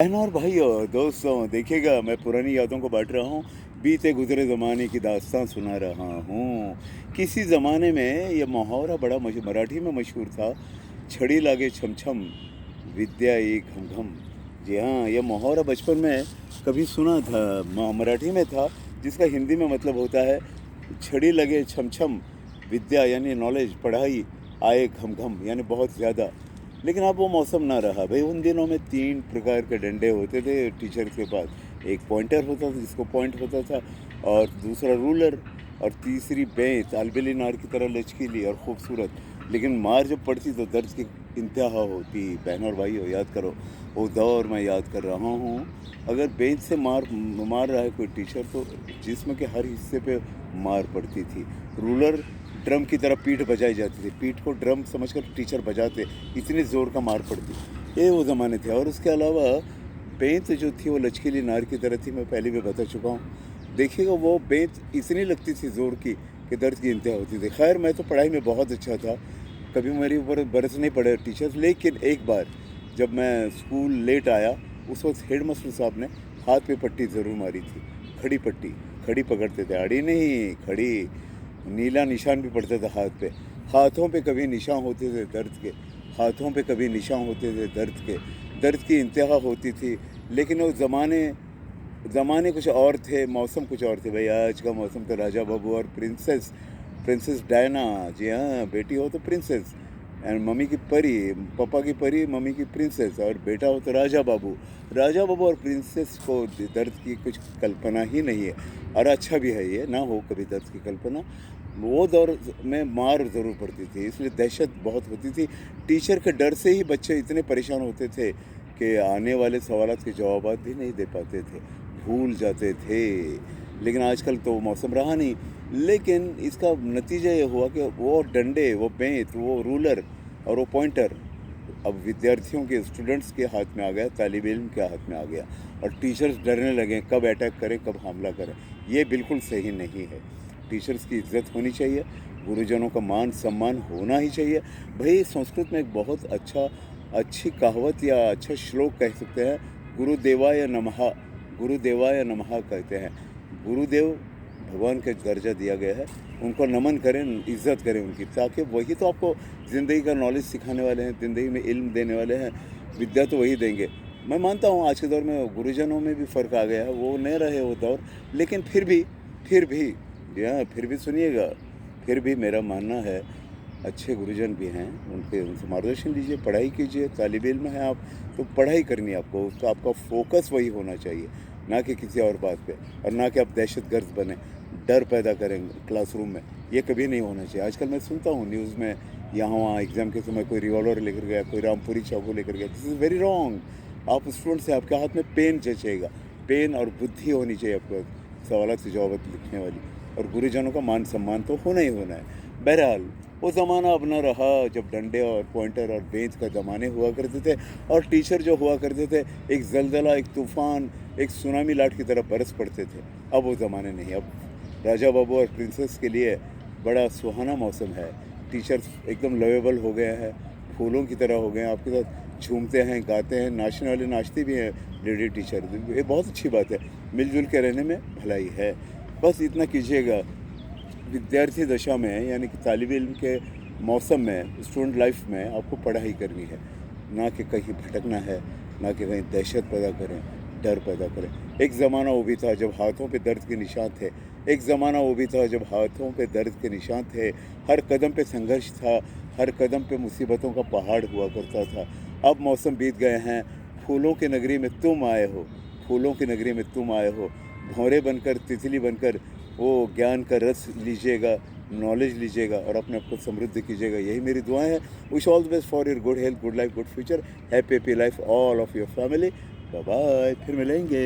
बहनों और भाइयों, दोस्तों देखिएगा, मैं पुरानी यादों को बाँट रहा हूँ, बीते गुज़रे ज़माने की दास्तान सुना रहा हूँ। किसी ज़माने में ये मुहावरा बड़ा मराठी में मशहूर था, छड़ी लागे छमछम, विद्या एक घम-घम। जी हाँ, ये मुहावरा बचपन में कभी सुना था, मराठी में था, जिसका हिंदी में मतलब होता है, छड़ी लगे छमछम, विद्या यानी नॉलेज, पढ़ाई, आए घम-घम यानी बहुत ज़्यादा। लेकिन अब वो मौसम ना रहा भई। उन दिनों में 3 प्रकार के डंडे होते थे टीचर के पास। एक पॉइंटर होता था जिसको पॉइंट होता था, और दूसरा रूलर, और तीसरी बेंत अलबेली नार की तरह लचकीली और खूबसूरत। लेकिन मार जब पड़ती तो दर्द की इंतहा होती। बहनों और भाइयों, याद करो, वो दौर मैं याद कर रहा हूँ। अगर बेंच से मार रहा है कोई टीचर, तो जिस्म के हर हिस्से पे मार पड़ती थी। रूलर ड्रम की तरह पीठ बजाई जाती थी, पीठ को ड्रम समझकर टीचर बजाते, इतनी ज़ोर का मार पड़ती। ये वो ज़माने थे। और उसके अलावा बेंत जो थी वो लचकीली नार की तरह थी, मैं पहले भी बता चुका हूँ। देखिएगा, वो बेंत इतनी लगती थी ज़ोर की कि दर्द की इंतहा होती थी। खैर, मैं तो पढ़ाई में बहुत अच्छा था, कभी मेरे ऊपर बरस नहीं पड़े टीचर्स। लेकिन एक बार जब मैं स्कूल लेट आया, उस वक्त हेडमास्टर साहब ने हाथ पे पट्टी ज़रूर मारी थी, खड़ी पट्टी। खड़ी पकड़ते थे, आड़ी नहीं, खड़ी। नीला निशान भी पड़ता था हाथ पे। हाथों पे कभी निशान होते थे दर्द के, हाथों पे कभी निशान होते थे दर्द के। दर्द की इंतहा होती थी। लेकिन वो ज़माने कुछ और थे, मौसम कुछ और थे। भाई, आज का मौसम तो राजा बाबू और प्रिंसेस प्रिंसेस डायना। जी हाँ, बेटी हो तो प्रिंसेस, एंड मम्मी की परी, पापा की परी, मम्मी की प्रिंसेस, और बेटा हो तो राजा बाबू। राजा बाबू और प्रिंसेस को दर्द की कुछ कल्पना ही नहीं है। और अच्छा भी है ये, ना हो कभी दर्द की कल्पना। वो दौर में मार ज़रूर पड़ती थी, इसलिए दहशत बहुत होती थी। टीचर के डर से ही बच्चे इतने परेशान होते थे कि आने वाले सवालात के जवाबात भी नहीं दे पाते थे, भूल जाते थे। लेकिन आजकल तो वो मौसम रहा नहीं। लेकिन इसका नतीजा ये हुआ कि वो डंडे, वो बेंत, वो रूलर और वो पॉइंटर अब विद्यार्थियों के, स्टूडेंट्स के हाथ में आ गया, तालिब इल्म के हाथ में आ गया। और टीचर्स डरने लगे, कब अटैक करें, कब हमला करें। ये बिल्कुल सही नहीं है। टीचर्स की इज्जत होनी चाहिए, गुरुजनों का मान सम्मान होना ही चाहिए। भाई, संस्कृत में एक बहुत अच्छी कहावत या अच्छा श्लोक कह सकते हैं, गुरुदेवाय नमः। गुरुदेवाय नमः कहते हैं। गुरुदेव भगवान का दर्जा दिया गया है, उनको नमन करें, इज़्ज़त करें उनकी, ताकि वही तो आपको ज़िंदगी का नॉलेज सिखाने वाले हैं, ज़िंदगी में इल्म देने वाले हैं। विद्या तो वही देंगे। मैं मानता हूँ आज के दौर में गुरुजनों में भी फ़र्क आ गया है, वो नहीं रहे वो दौर। लेकिन फिर भी जी हाँ, फिर भी सुनिएगा, फिर भी मेरा मानना है, अच्छे गुरुजन भी हैं, उनसे मार्गदर्शन लीजिए, पढ़ाई कीजिए। तालिब इल्म हैं आप, तो पढ़ाई करनी है आपको, उसका आपका फ़ोकस वही होना चाहिए, ना कि किसी और बात पे। और ना कि आप दहशतगर्द बने, डर पैदा करें क्लासरूम में, ये कभी नहीं होना चाहिए। आजकल मैं सुनता हूँ न्यूज़ में, यहाँ वहाँ एग्ज़ाम के समय कोई रिवॉल्वर लेकर गया, कोई रामपुरी चाकू लेकर गया। This is very wrong. आप स्टूडेंट से, आपके हाथ में पेन जचेगा, पेन और बुद्धि होनी चाहिए आपको, सवालात से जवाब लिखने वाली। और गुरुजनों का मान सम्मान तो होना ही होना है। बहरहाल, वो ज़माना अब ना रहा जब डंडे और पॉइंटर और बेंच का ज़माने हुआ करते थे, और टीचर जो हुआ करते थे, एक ज़लज़ला, एक तूफ़ान, एक सुनामी लाट की तरह बरस पड़ते थे। अब वो ज़माने नहीं। अब राजा बाबू और प्रिंसेस के लिए बड़ा सुहाना मौसम है। टीचर्स एकदम लवेबल हो गए हैं, फूलों की तरह हो गए हैं, आपके साथ झूमते हैं, गाते हैं, नाचने वाले नाचते भी हैं लेडी टीचर। ये बहुत अच्छी बात है, मिलजुल के रहने में भलाई है। बस इतना कीजिएगा, विद्यार्थी दशा में यानी कि तालिब इल्म के मौसम में, स्टूडेंट लाइफ में आपको पढ़ाई करनी है, ना कि कहीं भटकना है, ना कि कहीं दहशत पैदा करें, डर पैदा करें। एक ज़माना वो भी था जब हाथों पे दर्द के निशान थे। एक ज़माना वो भी था जब हाथों पे दर्द के निशान थे, हर कदम पे संघर्ष था, हर कदम पे मुसीबतों का पहाड़ हुआ करता था। अब मौसम बीत गए हैं, फूलों की नगरी में तुम आए हो, फूलों की नगरी में तुम आए हो। भंवरे बनकर, तितली बनकर वो ज्ञान का रस लीजिएगा, नॉलेज लीजिएगा, और अपने आप को समृद्ध कीजिएगा। यही मेरी दुआएं हैं। Wish all the best for your good health, good life, good future, happy life all of your family. Bye bye, फिर मिलेंगे।